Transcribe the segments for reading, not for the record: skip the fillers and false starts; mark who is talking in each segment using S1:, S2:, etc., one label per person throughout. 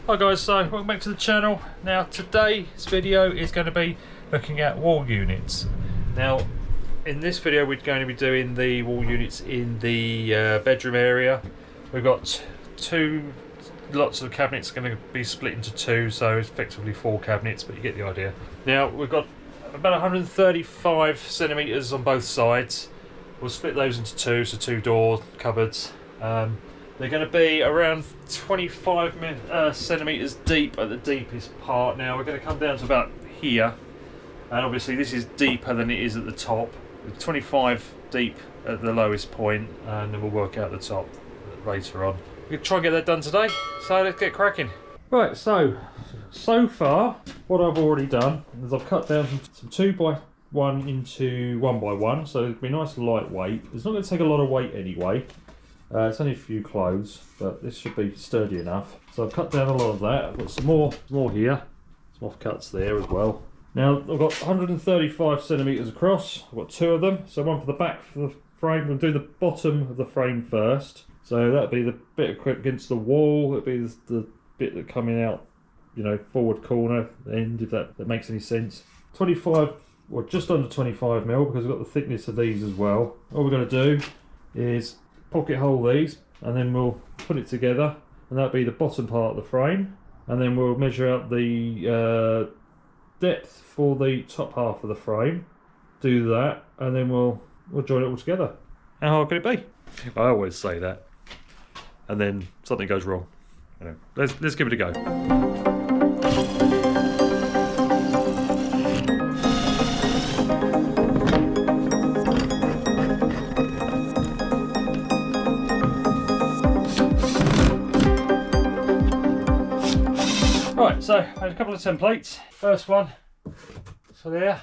S1: Hi guys, so welcome back to the channel. Now today's video is going to be looking at wall units. Now in this video we're going to be doing the wall units in the bedroom area. We've got two lots of cabinets going to be split into two, so it's effectively 4 cabinets, but you get the idea. Now we've got about 135 centimeters on both sides. We'll split those into two, so 2 door cupboards. They're going to be around 25 centimeters deep at the deepest part. Now we're going to come down to about here, and obviously this is deeper than it is at the top. 25 deep at the lowest point, and then we'll work out the top later on. We'll try and get that done today, so let's get cracking. Right, so far what I've already done is I've cut down some 2x1 into 1x1, so it'll be nice and lightweight. It's not going to take a lot of weight anyway. It's only a few clothes, but this should be sturdy enough. So I've cut down a lot of that. I've got some more here, some offcuts there as well. Now I've got 135 centimeters across. I've got 2 of them. So one for the back for the frame. We'll do the bottom of the frame first. So that'll be the bit against the wall. It'll be the bit that coming out, you know, forward corner end, if that makes any sense. 25, or just under 25 mil, because we've got the thickness of these as well. All we're going to do is pocket hole these, and then we'll put it together, and that'll be the bottom part of the frame, and then we'll measure out the depth for the top half of the frame, do that, and then we'll join it all together. How hard could it be? I always say that, and then something goes wrong. You know, let's give it a go. Right, so I had a couple of templates. First one, so there,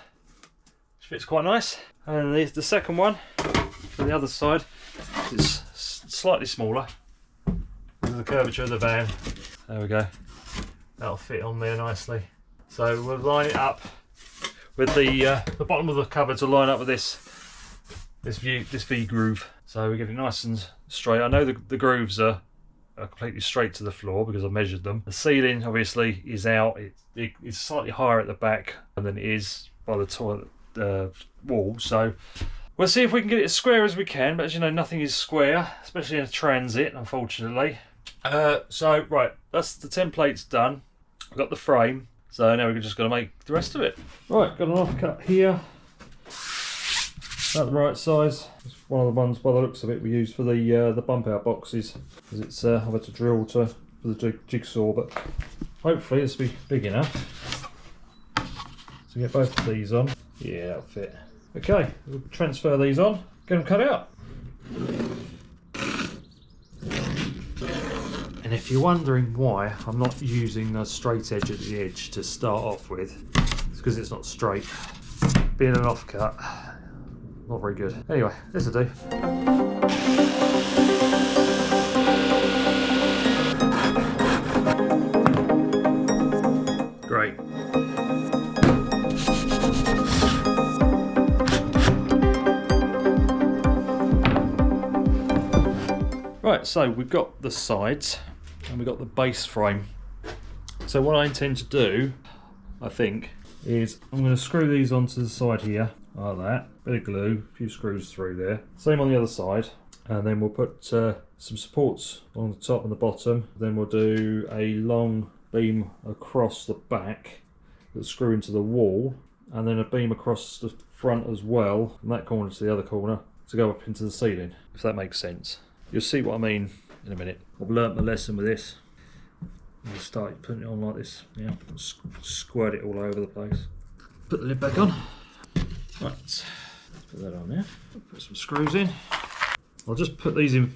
S1: which fits quite nice, and the second one for the other side is slightly smaller. This is the curvature of the van. There we go. That'll fit on there nicely. So we'll line it up with the bottom of the cupboard to line up with this V groove. So we get it nice and straight. I know the grooves are completely straight to the floor because I've measured them. The ceiling obviously is out. It's slightly higher at the back than it is by the toilet wall. So we'll see if we can get it as square as we can. But as you know, nothing is square, especially in a transit, unfortunately. So right, that's the template's done. I've got the frame. So now we're just going to make the rest of it. Right, got an offcut here. About the right size. It's one of the ones, by the looks of it, we use for the bump out boxes, because it's I've had to drill for the jigsaw, but hopefully this will be big enough to get both of these on. Yeah, that'll fit. Okay, we'll transfer these on, get them cut out. And if you're wondering why I'm not using a straight edge at the edge to start off with, it's because it's not straight. Being an offcut, not very good. Anyway, this'll do. Great. Right, so we've got the sides and we've got the base frame. So what I intend to do, I think, is I'm going to screw these onto the side here, like that. Bit of glue, a few screws through there. Same on the other side, and then we'll put some supports on the top and the bottom. Then we'll do a long beam across the back that'll screw into the wall, and then a beam across the front as well, from that corner to the other corner, to go up into the ceiling, if that makes sense. You'll see what I mean in a minute. I've learnt my lesson with this. You start putting it on like this, yeah, squirt it all over the place. Put the lid back on. Right, put that on there. Put some screws in. I'll just put these in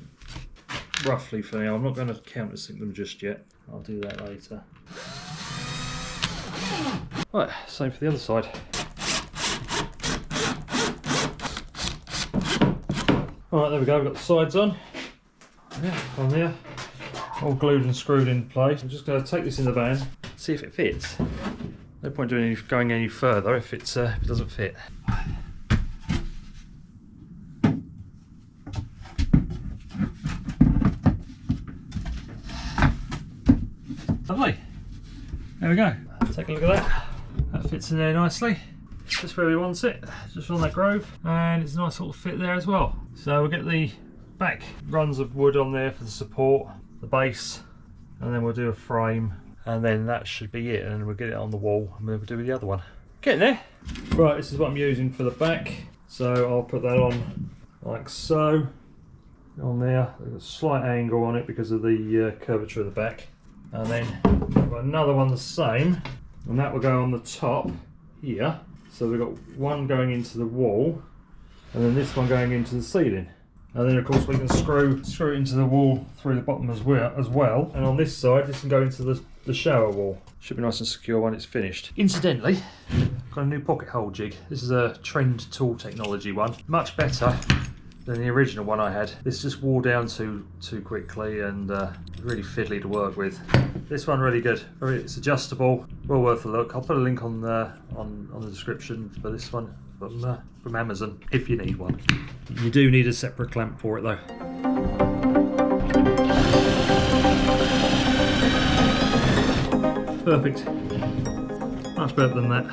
S1: roughly for now. I'm not going to countersink them just yet. I'll do that later. Right, same for the other side. Alright, there we go, we've got the sides on. Yeah, on there. All glued and screwed in place. I'm just going to take this in the van, see if it fits. No point going any further if it doesn't fit. Lovely. There we go. Take a look at that. That fits in there nicely. Just where we want it, just on that groove, and it's a nice little fit there as well. So we'll get the back runs of wood on there for the support, the base, and then we'll do a frame, and then that should be it, and we'll get it on the wall, and then we'll do the other one. Getting there. Right, this is what I'm using for the back, so I'll put that on like so, on there. There's a slight angle on it because of the curvature of the back, and then I've got another one the same, and that will go on the top here. So we've got one going into the wall, and then this one going into the ceiling. And then of course we can screw it into the wall through the bottom as well. And on this side, this can go into the shower wall. Should be nice and secure when it's finished. Incidentally, I've got a new pocket hole jig. This is a Trend Tool Technology one. Much better than the original one I had. This just wore down too quickly and really fiddly to work with. This one really good. It's adjustable. Well worth a look. I'll put a link on the description for this one from Amazon if you need one. You do need a separate clamp for it though. Perfect. Much better than that.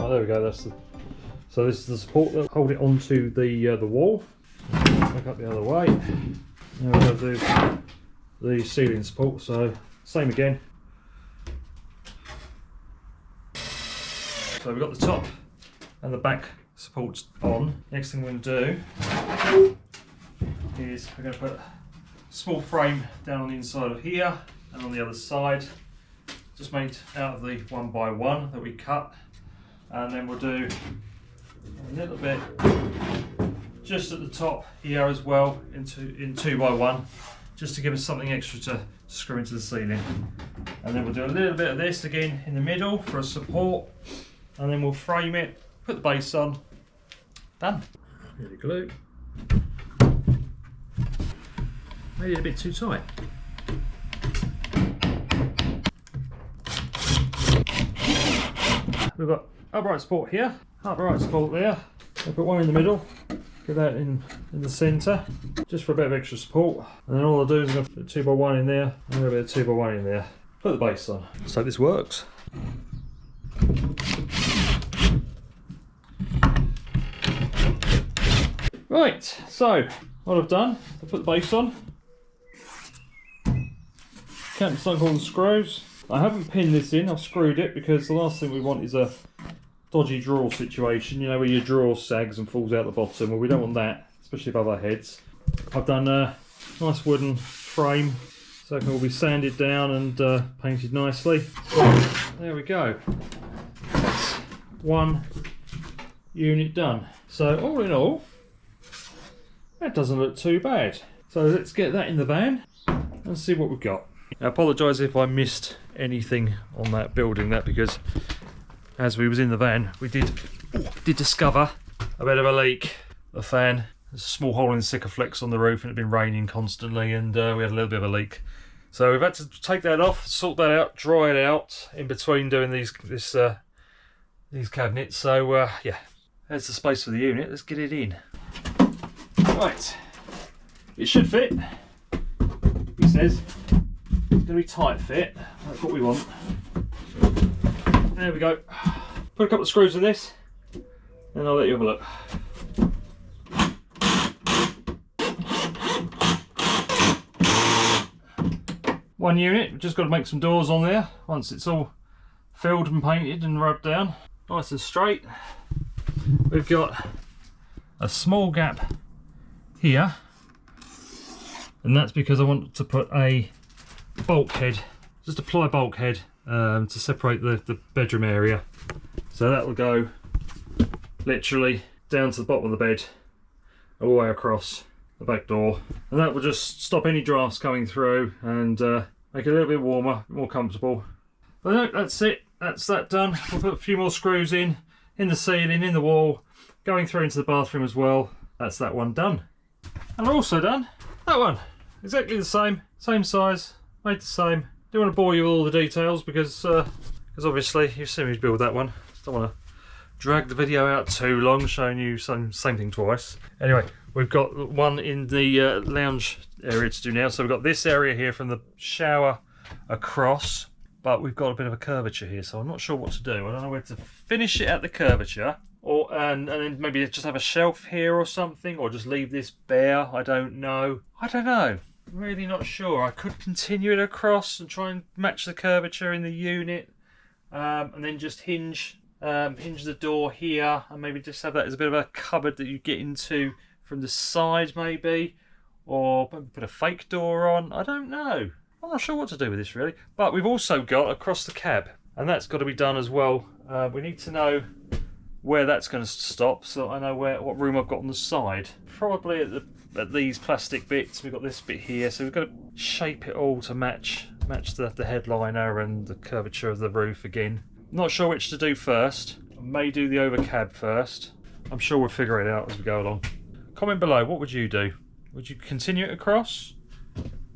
S1: There we go. So this is the support that hold it onto the wall. Back up the other way. Now we're going to do the ceiling support. So same again. So we've got the top and the back supports on. Next thing we're going to do is we're going to put a small frame down on the inside of here and on the other side, just made out of the 1x1 that we cut. And then we'll do a little bit just at the top here as well in 2x1, just to give us something extra to screw into the ceiling. And then we'll do a little bit of this again in the middle for a support, and then we'll frame it, put the base on. Done. Here we glue. Made it a bit too tight. We've got upright support here, upright support there. I'll put one in the middle, get that in the centre, just for a bit of extra support. And then all I'll do is I'm going to put 2x1 in there, and a bit of 2x1 in there. Put the base on. So this works. Right, so what I've done, I've put the base on. Can't sunk all the screws. I haven't pinned this in, I've screwed it because the last thing we want is a dodgy drawer situation, you know, where your drawer sags and falls out the bottom. Well, we don't want that, especially above our heads. I've done a nice wooden frame so it can all be sanded down and painted nicely. So there we go. That's one unit done. So all in all, that doesn't look too bad. So let's get that in the van and see what we've got. I apologise if I missed anything on that building that, because as we was in the van we did discover a bit of a leak. The fan, there's a small hole in the Sikaflex on the roof, and it had been raining constantly, and we had a little bit of a leak. So we've had to take that off, sort that out, dry it out in between doing these cabinets. So yeah, there's the space for the unit. Let's get it in. Right, it should fit, he says. It's going to be tight fit, that's what we want. There we go. Put a couple of screws in this, and I'll let you have a look. One unit, we've just got to make some doors on there once it's all filled and painted and rubbed down. Nice and straight. We've got a small gap here, and that's because I want to put a bulkhead, just a ply bulkhead to separate the bedroom area. So that will go literally down to the bottom of the bed, all the way across the back door, and that will just stop any drafts coming through and make it a little bit warmer, more comfortable. But no, that's it, that's that done. We'll put a few more screws in the ceiling, in the wall, going through into the bathroom as well. That's that one done. And we're also done that one, exactly the same size, made the same. Don't want to bore you with all the details because obviously you've seen me build that one. Don't want to drag the video out too long, showing you same thing twice. Anyway, we've got one in the lounge area to do now. So we've got this area here from the shower across, but we've got a bit of a curvature here, so I'm not sure what to do. I don't know where to finish it at the curvature, or and then maybe just have a shelf here or something, or just leave this bare. I don't know. Really not sure. I could continue it across and try and match the curvature in the unit, and then just hinge the door here, and maybe just have that as a bit of a cupboard that you get into from the side, maybe, or maybe put a fake door on. I don't know. I'm not sure what to do with this really. But we've also got across the cab, and that's got to be done as well. We need to know where that's going to stop, so I know what room I've got on the side. Probably at these plastic bits. We've got this bit here, so we've got to shape it all to match the headliner and the curvature of the roof again. Not sure which to do first. I may do the over cab first. I'm sure we'll figure it out as we go along. Comment below, what would you do? Would you continue it across?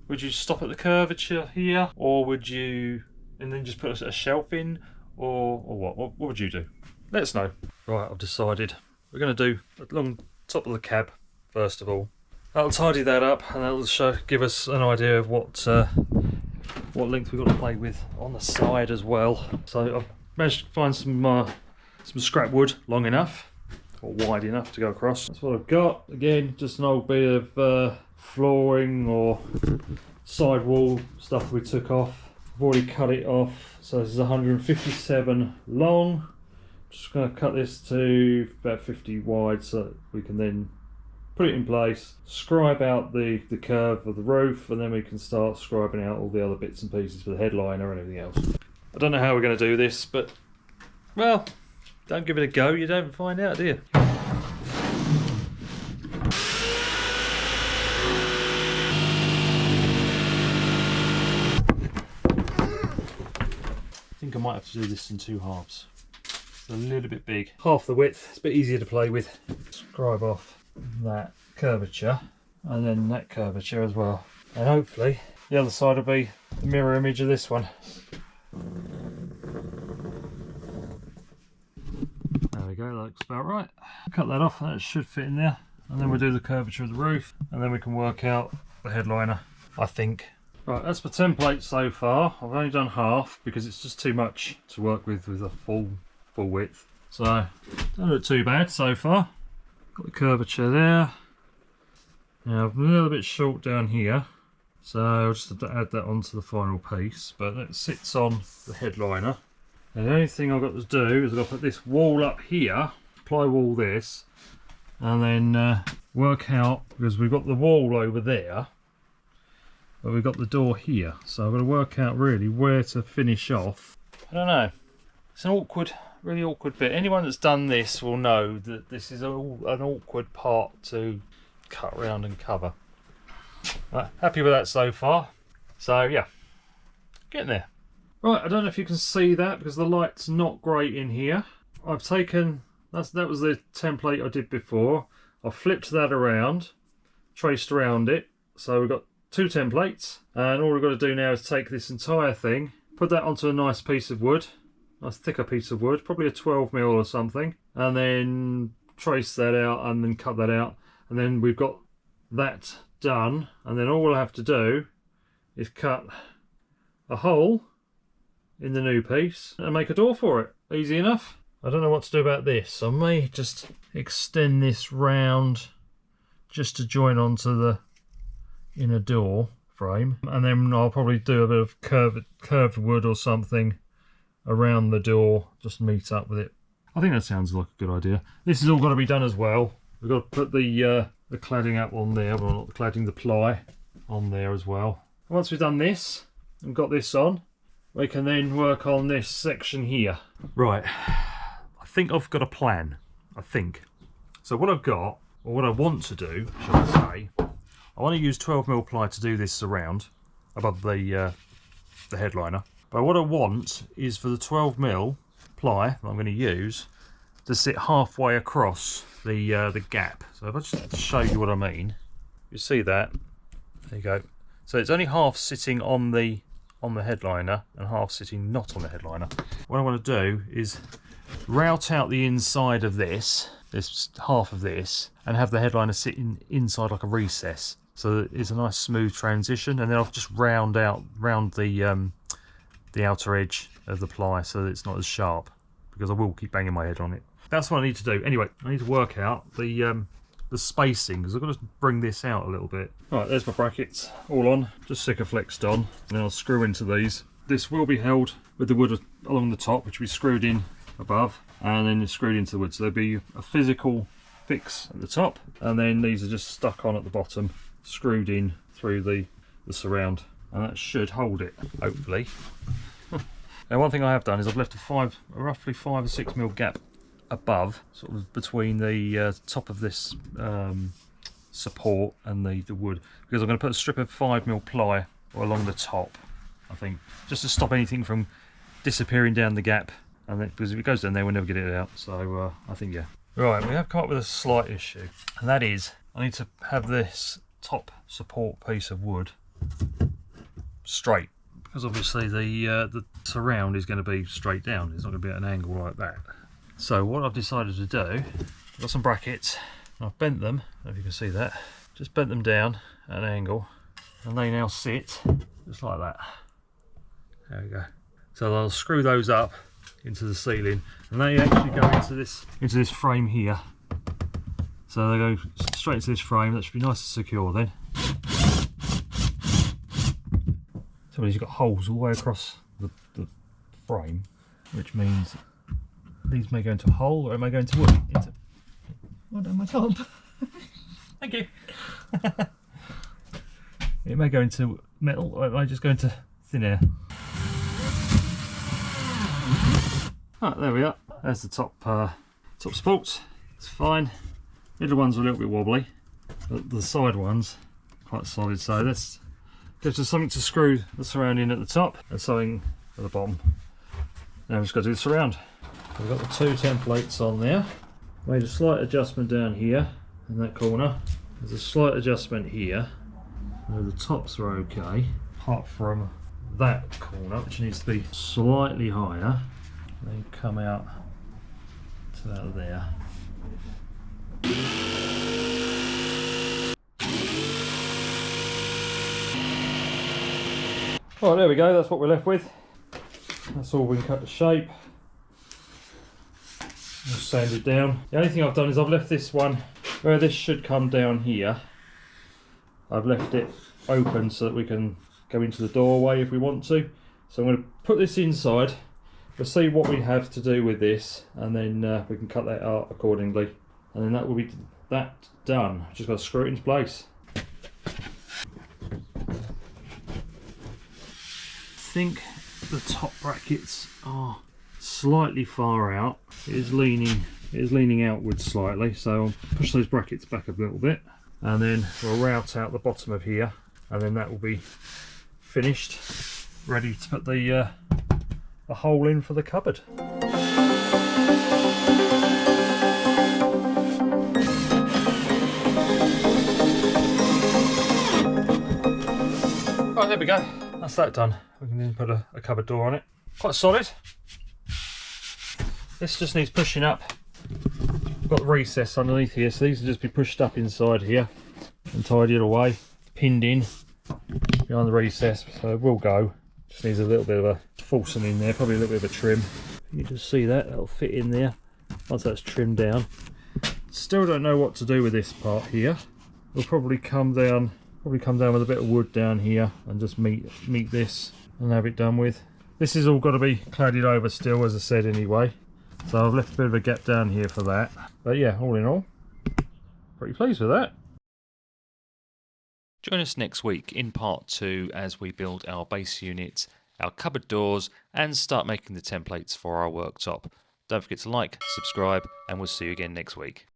S1: Would you stop at the curvature here? Or would you, and then just put a shelf in? Or what? What would you do? Let us know. Right, I've decided. We're going to do along top of the cab, first of all. That'll tidy that up, and that'll give us an idea of what length we've got to play with on the side as well. So I've managed to find some scrap wood long enough, or wide enough to go across. That's what I've got. Again, just an old bit of flooring or sidewall stuff we took off. I've already cut it off, so this is 157 long. Just going to cut this to about 50 wide, so that we can then put it in place, scribe out the curve of the roof, and then we can start scribing out all the other bits and pieces for the headliner and everything else. I don't know how we're going to do this, but, well, don't give it a go, you don't find out, do you? I think I might have to do this in two halves. It's a little bit big. Half the width, it's a bit easier to play with. Scribe off that curvature and then that curvature as well, and hopefully the other side will be the mirror image of this one. There we go, that looks about right. Cut that off, that should fit in there, and then we'll do the curvature of the roof, and then we can work out the headliner, I think. Right, that's my template so far. I've only done half because it's just too much to work with a full width, so don't look too bad so far. Got the curvature there. Now I'm a little bit short down here, so I'll just have to add that onto the final piece, but that sits on the headliner. And the only thing I've got to do is I've got to put this wall up here, ply wall this, and then work out, because we've got the wall over there, but we've got the door here, so I've got to work out really where to finish off. I don't know, it's an really awkward bit. Anyone that's done this will know that this is an awkward part to cut around and cover. Right, happy with that so far. So yeah, getting there. Right, I don't know if you can see that because the light's not great in here. I've taken, that was the template I did before. I've flipped that around, traced around it. So we've got two templates, and all we've got to do now is take this entire thing, put that onto a nice piece of wood, nice thicker piece of wood, probably a 12mm or something, and then trace that out and then cut that out, and then we've got that done, and then all we'll have to do is cut a hole in the new piece and make a door for it. Easy enough. I don't know what to do about this. I may just extend this round just to join onto the inner door frame, and then I'll probably do a bit of curved wood or something around the door, just meet up with it. I think that sounds like a good idea. This has all got to be done as well. We've got to put the cladding up on there, well, not the cladding, the ply on there as well. Once we've done this and got this on, we can then work on this section here. Right, I think I've got a plan, I think. So what I've got, or what I want to do, shall I say, I want to use 12mm ply to do this around, above the headliner. But what I want is for the 12mm ply that I'm going to use to sit halfway across the gap. So if I just show you what I mean, you see that, there you go. So it's only half sitting on the headliner and half sitting not on the headliner. What I want to do is route out the inside of this half of this, and have the headliner sitting inside like a recess, so that it's a nice smooth transition. And then I'll just round the outer edge of the ply so that it's not as sharp, because I will keep banging my head on it. That's what I need to do. Anyway, I need to work out the spacing, because I've got to bring this out a little bit. Right, there's my brackets all on, just Sikaflexed on, and then I'll screw into these. This will be held with the wood along the top, which we screwed in above, and then it's screwed into the wood. So there'll be a physical fix at the top, and then these are just stuck on at the bottom, screwed in through the surround, and that should hold it, hopefully. Now, one thing I have done is I've left a roughly 5 or 6 mil gap above, sort of between the top of this support and the wood, because I'm going to put a strip of 5 mil ply along the top, I think, just to stop anything from disappearing down the gap, and then, because if it goes down there we'll never get it out. So I think, yeah. Right, we have come up with a slight issue, and that is I need to have this top support piece of wood straight, because obviously the surround is going to be straight down. It's not going to be at an angle like that. So what I've decided to do, I've got some brackets, and I've bent them, I don't know if you can see that, just bent them down at an angle, and they now sit just like that. There we go. So I'll screw those up into the ceiling, and they actually go into this frame here. So they go straight into this frame. That should be nice and secure then. So you've got holes all the way across the frame, which means these may go into a hole, or it may go into wood. Well done, my top. Thank you. It may go into metal, or it may just go into thin air. Right, there we are. There's the top supports. It's fine. Middle ones are a little bit wobbly, but the side ones quite solid. So this gives us something to screw the surround in at the top, and something at the bottom. Now we've just got to do the surround. We've got the 2 templates on there. Made a slight adjustment down here in that corner. There's a slight adjustment here. The tops are okay, apart from that corner, which needs to be slightly higher. They come out to that there. Right, there we go. That's what we're left with. That's all we can cut to shape. Just sand it down. The only thing I've done is I've left this one where this should come down here. I've left it open so that we can go into the doorway if we want to. So I'm going to put this inside. We'll see what we have to do with this, and then we can cut that out accordingly. And then that will be that done. Just got to screw it into place. I think the top brackets are slightly far out. It is leaning outwards slightly, so I'll push those brackets back a little bit, and then we'll route out the bottom of here, and then that will be finished, ready to put the hole in for the cupboard. Right, there we go. That's that done. We can then put a cupboard door on it. Quite solid. This just needs pushing up. Got the recess underneath here, so these will just be pushed up inside here and tidied away, pinned in behind the recess, so it will go. Just needs a little bit of a forcing in there, probably a little bit of a trim. You can just see that, that'll fit in there once that's trimmed down. Still don't know what to do with this part here. We'll probably come down with a bit of wood down here and just meet this and have it done with. This has all got to be cladded over still, as I said anyway. So I've left a bit of a gap down here for that. But yeah, all in all, pretty pleased with that.
S2: Join us next week in part 2 as we build our base units, our cupboard doors, and start making the templates for our worktop. Don't forget to like, subscribe, and we'll see you again next week.